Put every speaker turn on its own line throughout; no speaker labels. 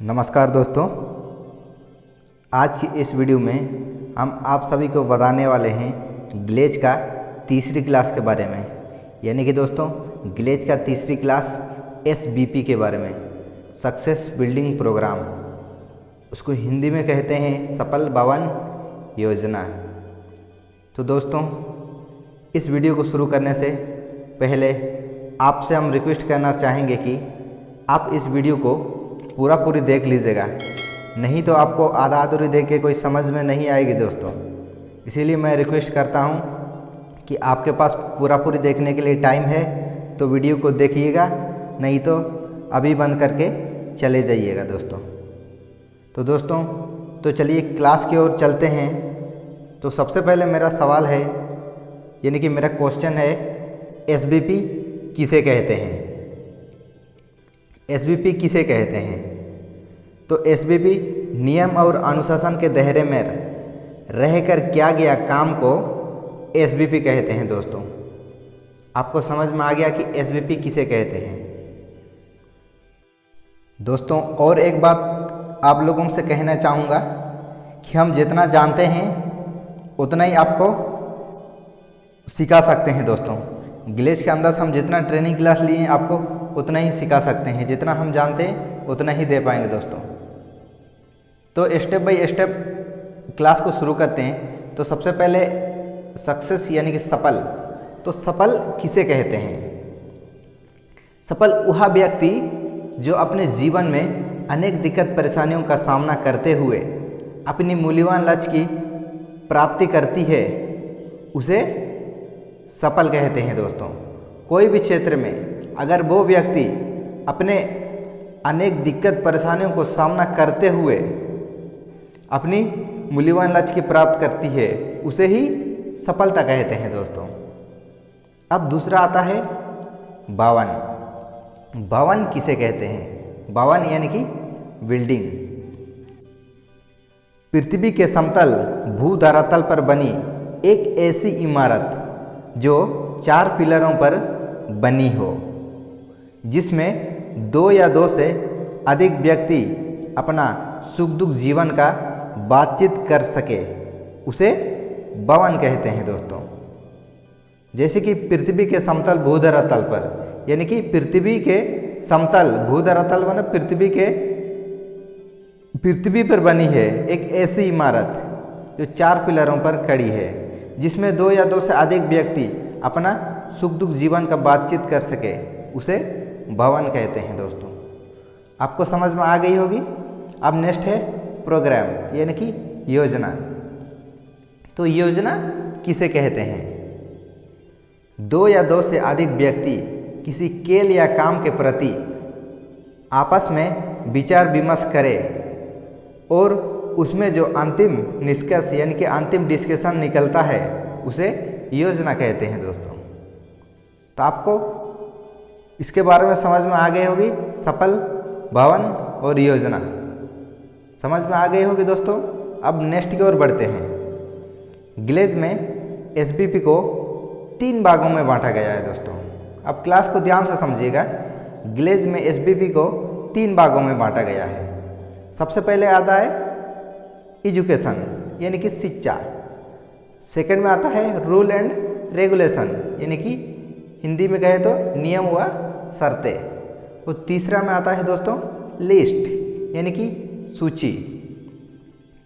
नमस्कार दोस्तों, आज की इस वीडियो में हम आप सभी को बताने वाले हैं ग्लेज का तीसरी क्लास के बारे में। यानी कि दोस्तों ग्लेज का तीसरी क्लास SBP के बारे में, सक्सेस बिल्डिंग प्रोग्राम। उसको हिंदी में कहते हैं सफल भवन योजना। तो दोस्तों इस वीडियो को शुरू करने से पहले आपसे हम रिक्वेस्ट करना चाहेंगे कि आप इस वीडियो को पूरी देख लीजिएगा, नहीं तो आपको आधा अधूरी देख के कोई समझ में नहीं आएगी दोस्तों। इसीलिए मैं रिक्वेस्ट करता हूँ कि आपके पास पूरी देखने के लिए टाइम है तो वीडियो को देखिएगा, नहीं तो अभी बंद करके चले जाइएगा दोस्तों। तो दोस्तों तो चलिए क्लास की ओर चलते हैं। तो सबसे पहले मेरा सवाल है, यानी कि मेरा क्वेश्चन है, SBP किसे कहते हैं? SBP किसे कहते हैं? तो SBP नियम और अनुशासन के दायरे में रहकर किया गया काम को SBP कहते हैं दोस्तों। आपको समझ में आ गया कि SBP किसे कहते हैं? दोस्तों और एक बात आप लोगों से कहना चाहूँगा कि हम जितना जानते हैं उतना ही आपको सिखा सकते हैं दोस्तों। ग्लेज के अंदर हम जितना ट्रेनिंग क्लास लिए हैं आपको उतना ही सिखा सकते हैं, जितना हम जानते हैं उतना ही दे पाएंगे दोस्तों। तो स्टेप बाय स्टेप क्लास को शुरू करते हैं। तो सबसे पहले सक्सेस यानी कि सफल। तो सफल किसे कहते हैं? सफल वह व्यक्ति जो अपने जीवन में अनेक दिक्कत परेशानियों का सामना करते हुए अपनी मूल्यवान लक्ष्य की प्राप्ति करती है, उसे सफल कहते हैं दोस्तों। कोई भी क्षेत्र में अगर वो व्यक्ति अपने अनेक दिक्कत परेशानियों को सामना करते हुए अपनी मूल्यवान लक्ष्य की प्राप्त करती है, उसे ही सफलता कहते हैं दोस्तों। अब दूसरा आता है भवन। भवन किसे कहते हैं? भवन यानी कि बिल्डिंग। पृथ्वी के समतल भू धरातल पर बनी एक ऐसी इमारत जो 4 पिलरों पर बनी हो, जिसमें 2 या 2 से अधिक व्यक्ति अपना सुख दुख जीवन का बातचीत कर सके, उसे भवन कहते हैं दोस्तों। जैसे कि पृथ्वी के समतल भूधरातल पर, यानी कि पृथ्वी के समतल भूधरातल माने पृथ्वी पर बनी है एक ऐसी इमारत जो 4 पिलरों पर खड़ी है, जिसमें 2 या 2 से अधिक व्यक्ति अपना सुख दुख जीवन का बातचीत कर सके, उसे भवन कहते हैं दोस्तों। आपको समझ में आ गई होगी। अब नेक्स्ट है प्रोग्राम यानी कि योजना। तो योजना किसे कहते हैं? 2 या 2 से अधिक व्यक्ति किसी खेल या काम के प्रति आपस में विचार विमर्श करें और उसमें जो अंतिम निष्कर्ष यानी कि अंतिम डिस्कशन निकलता है, उसे योजना कहते हैं दोस्तों। तो आपको इसके बारे में समझ में आ गई होगी, सफल, भवन और योजना समझ में आ गई होगी दोस्तों। अब नेक्स्ट की ओर बढ़ते हैं। ग्लेज में SBP को 3 भागों में बांटा गया है दोस्तों। अब क्लास को ध्यान से समझिएगा। ग्लेज में SBP को 3 भागों में बांटा गया है। सबसे पहले आता है एजुकेशन यानी कि शिक्षा। सेकंड में आता है रूल एंड रेगुलेशन यानी कि हिंदी में कहे तो नियम व शर्तें। और तीसरा में आता है दोस्तों लिस्ट यानी कि सूची।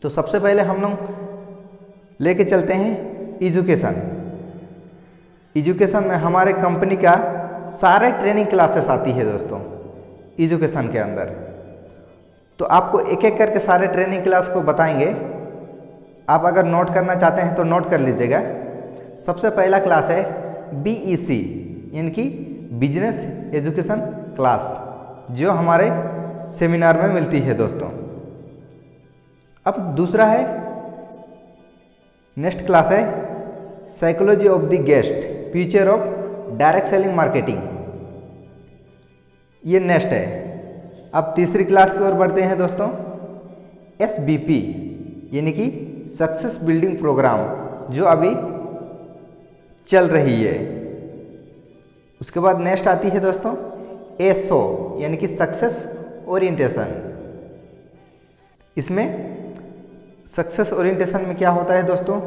तो सबसे पहले हम लोग लेके चलते हैं एजुकेशन। एजुकेशन में हमारे कंपनी का सारे ट्रेनिंग क्लासेस आती है दोस्तों एजुकेशन के अंदर। तो आपको एक एक करके सारे ट्रेनिंग क्लास को बताएंगे। आप अगर नोट करना चाहते हैं तो नोट कर लीजिएगा। सबसे पहला क्लास है BEC यानी कि बिजनेस एजुकेशन क्लास, जो हमारे सेमिनार में मिलती है दोस्तों। अब दूसरा है, नेक्स्ट क्लास है psychology of the guest, future of direct selling marketing. ये नेक्स्ट है। अब तीसरी क्लास की ओर बढ़ते हैं दोस्तों, SBP यानी कि सक्सेस बिल्डिंग प्रोग्राम, जो अभी चल रही है। उसके बाद नेक्स्ट आती है दोस्तों SO यानी कि सक्सेस ओरिएंटेशन। इसमें सक्सेस ओरिएंटेशन में क्या होता है दोस्तों,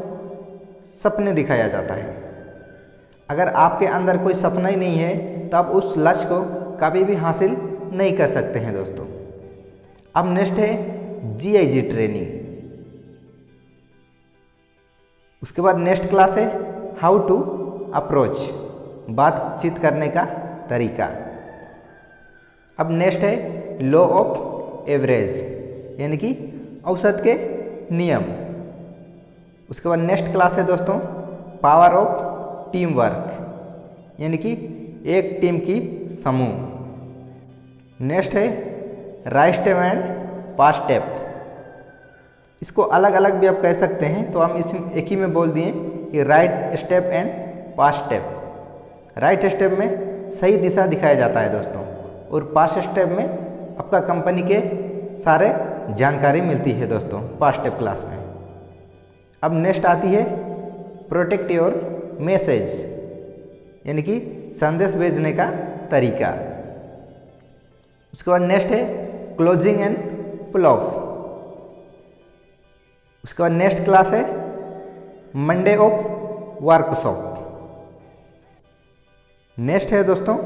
सपने दिखाया जाता है। अगर आपके अंदर कोई सपना ही नहीं है तो आप उस लक्ष्य को कभी भी हासिल नहीं कर सकते हैं दोस्तों। अब नेक्स्ट है GIG ट्रेनिंग। उसके बाद नेक्स्ट क्लास है हाउ टू अप्रोच, बातचीत करने का तरीका। अब नेक्स्ट है लॉ ऑफ एवरेज, यानी कि औसत के नियम। उसके बाद नेक्स्ट क्लास है दोस्तों पावर ऑफ टीम वर्क, यानी कि एक टीम की समूह। नेक्स्ट है right step and past step. इसको अलग अलग भी आप कह सकते हैं, तो हम इस एक ही में बोल दिए कि right step and past step. Right step में सही दिशा दिखाया जाता है दोस्तों, और पास्ट स्टेप में आपका कंपनी के सारे जानकारी मिलती है दोस्तों पास्ट स्टेप क्लास में। अब नेक्स्ट आती है प्रोटेक्ट योर मैसेज, यानी कि संदेश भेजने का तरीका। उसके बाद नेक्स्ट है क्लोजिंग एंड पुल ऑफ। उसके बाद नेक्स्ट क्लास है मंडे ऑफ वर्कशॉप। नेक्स्ट है दोस्तों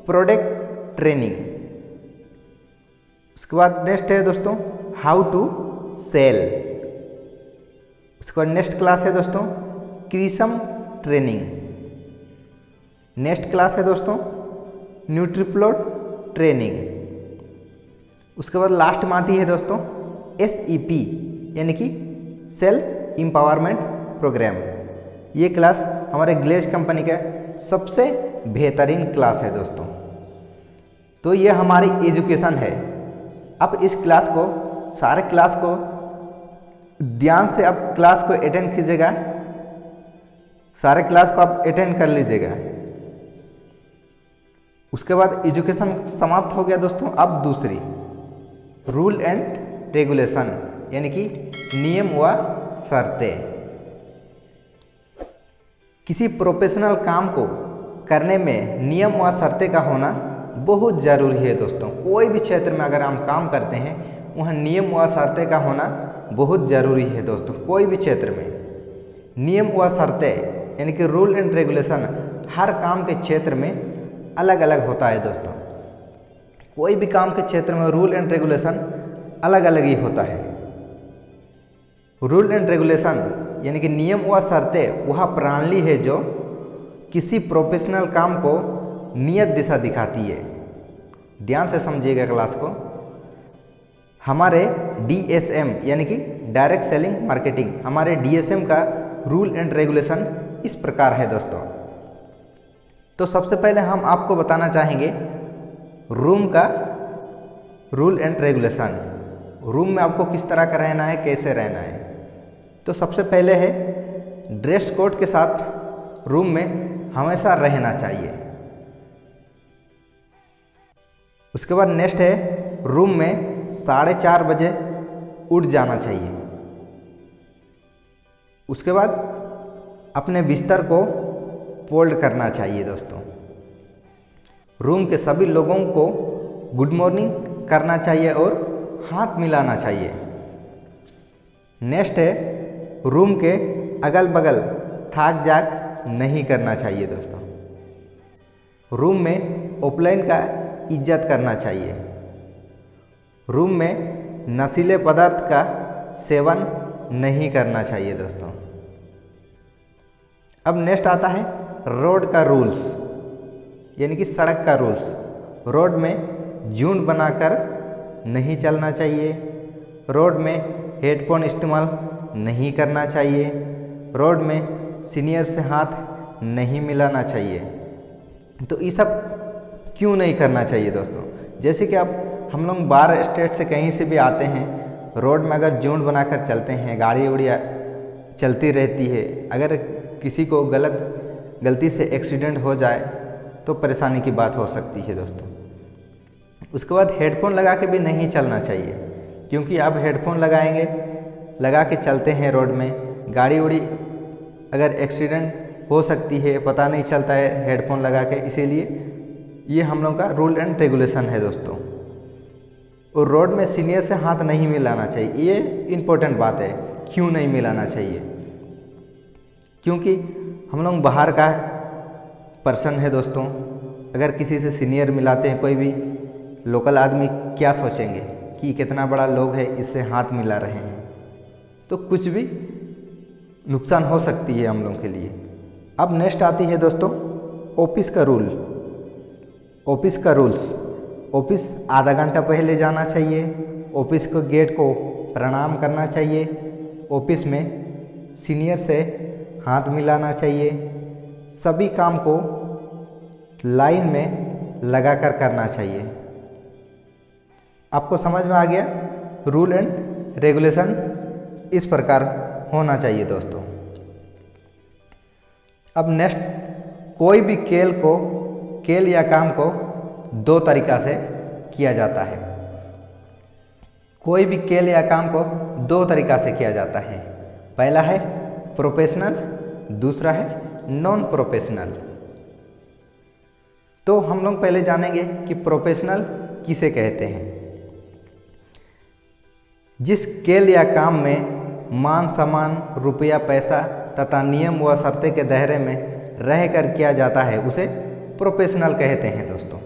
प्रोडक्ट ट्रेनिंग। उसके बाद नेक्स्ट है दोस्तों हाउ टू सेल। उसके बाद नेक्स्ट क्लास है दोस्तों क्रिसम ट्रेनिंग। नेक्स्ट क्लास है दोस्तों न्यूट्रीफ्लोर ट्रेनिंग। उसके बाद लास्ट में आती है दोस्तों SEP, यानी कि सेल्फ एम्पावरमेंट प्रोग्राम। ये क्लास हमारे ग्लेज कंपनी का सबसे बेहतरीन क्लास है दोस्तों। तो ये हमारी एजुकेशन है। अब इस क्लास को, सारे क्लास को ध्यान से आप क्लास को अटेंड कीजिएगा, सारे क्लास को आप अटेंड कर लीजिएगा। उसके बाद एजुकेशन समाप्त हो गया दोस्तों। अब दूसरी रूल एंड रेगुलेशन, यानी कि नियम व शर्तें। किसी प्रोफेशनल काम को करने में नियम व शर्तें का होना बहुत ज़रूरी है दोस्तों। कोई भी क्षेत्र में अगर हम काम करते हैं वहाँ नियम व शर्तें का होना बहुत ज़रूरी है दोस्तों। कोई भी क्षेत्र में नियम व शर्तें, यानी कि रूल एंड रेगुलेशन, हर काम के क्षेत्र में अलग अलग होता है दोस्तों। कोई भी काम के क्षेत्र में रूल एंड रेगुलेशन अलग अलग ही होता है। रूल एंड रेगुलेशन यानी कि नियम व शर्तें वह प्रणाली है जो किसी प्रोफेशनल काम को नियत दिशा दिखाती है। ध्यान से समझिएगा क्लास को। हमारे DSM यानी कि डायरेक्ट सेलिंग मार्केटिंग, हमारे DSM का रूल एंड रेगुलेशन इस प्रकार है दोस्तों। तो सबसे पहले हम आपको बताना चाहेंगे रूम का रूल एंड रेगुलेशन। रूम में आपको किस तरह का रहना है, कैसे रहना है। तो सबसे पहले है ड्रेस कोड के साथ रूम में हमेशा रहना चाहिए। उसके बाद नेक्स्ट है रूम में 4:30 बजे उठ जाना चाहिए। उसके बाद अपने बिस्तर को फोल्ड करना चाहिए दोस्तों। रूम के सभी लोगों को गुड मॉर्निंग करना चाहिए और हाथ मिलाना चाहिए। नेक्स्ट है रूम के अगल बगल थाक जाग नहीं करना चाहिए दोस्तों। रूम में ऑफलाइन का इज्जत करना चाहिए। रूम में नशीले पदार्थ का सेवन नहीं करना चाहिए दोस्तों। अब नेक्स्ट आता है रोड का रूल्स, यानी कि सड़क का रूल्स। रोड में झुंड बनाकर नहीं चलना चाहिए। रोड में हेडफोन इस्तेमाल नहीं करना चाहिए। रोड में सीनियर से हाथ नहीं मिलाना चाहिए। तो ये सब क्यों नहीं करना चाहिए दोस्तों? जैसे कि अब हम लोग बाहर स्टेट से कहीं से भी आते हैं, रोड में अगर झुंड बनाकर चलते हैं, गाड़ी उड़ी चलती रहती है, अगर किसी को गलती से एक्सीडेंट हो जाए तो परेशानी की बात हो सकती है दोस्तों। उसके बाद हेडफोन लगा के भी नहीं चलना चाहिए, क्योंकि आप हेडफोन लगा के चलते हैं रोड में, गाड़ी उड़ी अगर एक्सीडेंट हो सकती है, पता नहीं चलता है हेडफोन लगा के। इसीलिए ये हम लोग का रूल एंड रेगुलेशन है दोस्तों। और रोड में सीनियर से हाथ नहीं मिलाना चाहिए। ये इम्पोर्टेंट बात है, क्यों नहीं मिलाना चाहिए? क्योंकि हम लोग बाहर का पर्सन है दोस्तों, अगर किसी से सीनियर मिलाते हैं, कोई भी लोकल आदमी क्या सोचेंगे कि कितना बड़ा लोग है, इससे हाथ मिला रहे हैं, तो कुछ भी नुकसान हो सकती है हम लोग के लिए। अब नेक्स्ट आती है दोस्तों ऑफिस का रूल। ऑफिस का रूल्स, ऑफिस आधा घंटा पहले जाना चाहिए, ऑफिस को गेट को प्रणाम करना चाहिए, ऑफिस में सीनियर से हाथ मिलाना चाहिए, सभी काम को लाइन में लगाकर करना चाहिए। आपको समझ में आ गया? रूल एंड रेगुलेशन इस प्रकार होना चाहिए दोस्तों। अब नेक्स्ट, कोई भी खेल या काम को दो तरीका से किया जाता है। कोई भी खेल या काम को दो तरीका से किया जाता है। पहला है प्रोफेशनल, दूसरा है नॉन प्रोफेशनल। तो हम लोग पहले जानेंगे कि प्रोफेशनल किसे कहते हैं। जिस खेल या काम में मान सम्मान, रुपया, पैसा तथा नियम व शर्तें के दायरे में रहकर किया जाता है, उसे प्रोफेशनल कहते हैं दोस्तों।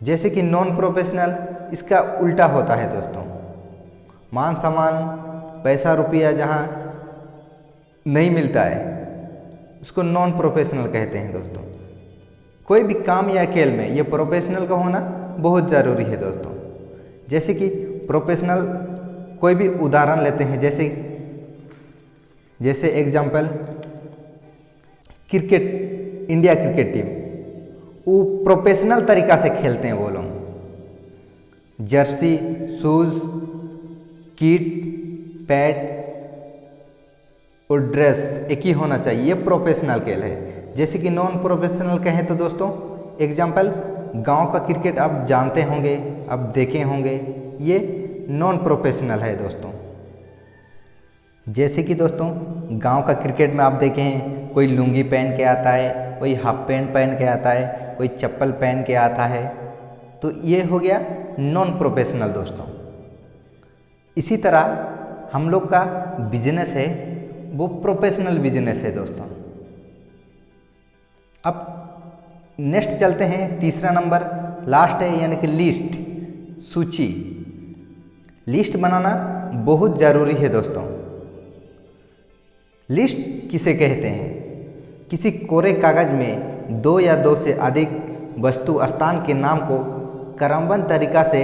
जैसे कि नॉन प्रोफेशनल, इसका उल्टा होता है दोस्तों। मान सम्मान, पैसा, रुपया जहाँ नहीं मिलता है, उसको नॉन प्रोफेशनल कहते हैं दोस्तों। कोई भी काम या खेल में ये प्रोफेशनल का होना बहुत ज़रूरी है दोस्तों। जैसे कि प्रोफेशनल, कोई भी उदाहरण लेते हैं, जैसे example cricket, India cricket team, वो प्रोफेशनल तरीका से खेलते हैं वो लोग। जर्सी, शूज, किट, पैड और ड्रेस एक ही होना चाहिए, ये प्रोफेशनल खेल है। जैसे कि नॉन प्रोफेशनल कहें तो दोस्तों, एग्जाम्पल गांव का क्रिकेट आप जानते होंगे, आप देखे होंगे, ये नॉन प्रोफेशनल है दोस्तों। जैसे कि दोस्तों गांव का क्रिकेट में आप देखें, कोई लुंगी पहन के आता है, कोई हाफ पैंट पहन के आता है, कोई चप्पल पहन के आता है, तो ये हो गया नॉन प्रोफेशनल दोस्तों। इसी तरह हम लोग का बिजनेस है, वो प्रोफेशनल बिजनेस है दोस्तों। अब नेक्स्ट चलते हैं, तीसरा नंबर लास्ट है, यानी कि लिस्ट, सूची। लिस्ट बनाना बहुत ज़रूरी है दोस्तों। लिस्ट किसे कहते हैं? किसी कोरे कागज में दो या दो से अधिक वस्तु स्थान के नाम को क्रमबद्ध तरीका से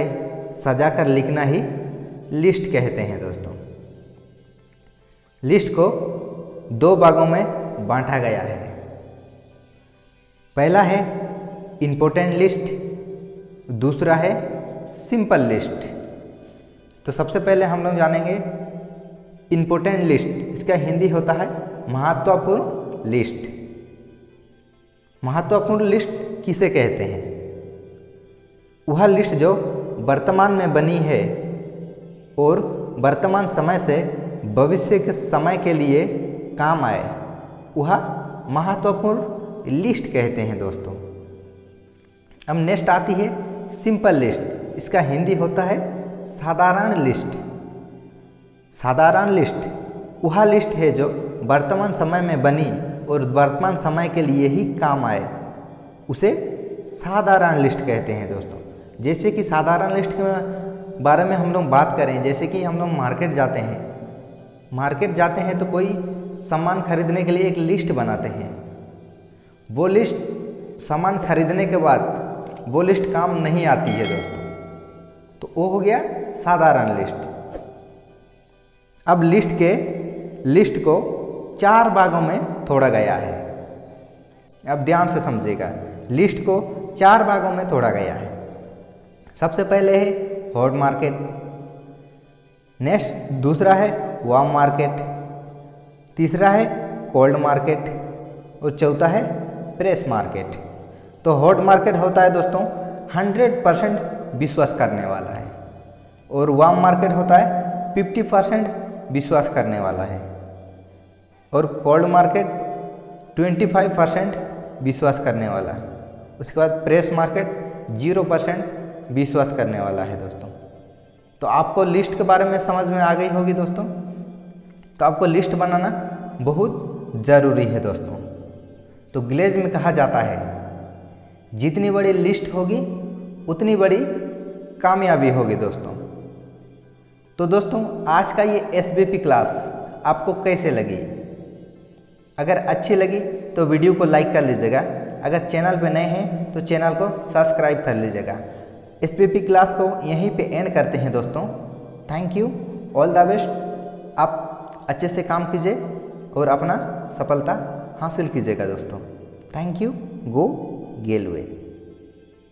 सजाकर लिखना ही लिस्ट कहते हैं दोस्तों। लिस्ट को दो भागों में बांटा गया है। पहला है इम्पोर्टेंट लिस्ट, दूसरा है सिंपल लिस्ट। तो सबसे पहले हम लोग जानेंगे इम्पोर्टेंट लिस्ट। इसका हिंदी होता है महत्वपूर्ण लिस्ट। महत्वपूर्ण लिस्ट किसे कहते हैं? वह लिस्ट जो वर्तमान में बनी है और वर्तमान समय से भविष्य के समय के लिए काम आए, वह महत्वपूर्ण लिस्ट कहते हैं दोस्तों। अब नेक्स्ट आती है सिंपल लिस्ट। इसका हिंदी होता है साधारण लिस्ट। साधारण लिस्ट वह लिस्ट है जो वर्तमान समय में बनी और वर्तमान समय के लिए ही काम आए, उसे साधारण लिस्ट कहते हैं दोस्तों। जैसे कि साधारण लिस्ट के बारे में हम लोग बात करें, जैसे कि हम लोग मार्केट जाते हैं तो कोई सामान खरीदने के लिए एक लिस्ट बनाते हैं। वो लिस्ट सामान खरीदने के बाद वो लिस्ट काम नहीं आती है दोस्तों, तो वो हो गया साधारण लिस्ट। अब लिस्ट को चार भागों में तोड़ा गया है। अब ध्यान से समझिएगा, लिस्ट को चार भागों में तोड़ा गया है। सबसे पहले है हॉट मार्केट, नेक्स्ट दूसरा है वार्म मार्केट, तीसरा है कोल्ड मार्केट और चौथा है प्रेस मार्केट। तो हॉट मार्केट होता है दोस्तों 100% विश्वास करने वाला है, और वार्म मार्केट होता है 50% विश्वास करने वाला है, और कोल्ड मार्केट 25% विश्वास करने वाला है। उसके बाद प्रेस मार्केट 0% विश्वास करने वाला है दोस्तों। तो आपको लिस्ट के बारे में समझ में आ गई होगी दोस्तों। तो आपको लिस्ट बनाना बहुत ज़रूरी है दोस्तों। तो ग्लेज में कहा जाता है जितनी बड़ी लिस्ट होगी उतनी बड़ी कामयाबी होगी दोस्तों। तो दोस्तों आज का ये SBP क्लास आपको कैसे लगी? अगर अच्छी लगी तो वीडियो को लाइक कर लीजिएगा। अगर चैनल पे नए हैं तो चैनल को सब्सक्राइब कर लीजिएगा। SBP क्लास को यहीं पे एंड करते हैं दोस्तों। Thank you, all the best. आप अच्छे से काम कीजिए और अपना सफलता हासिल कीजिएगा दोस्तों। Thank you, go गेलवे।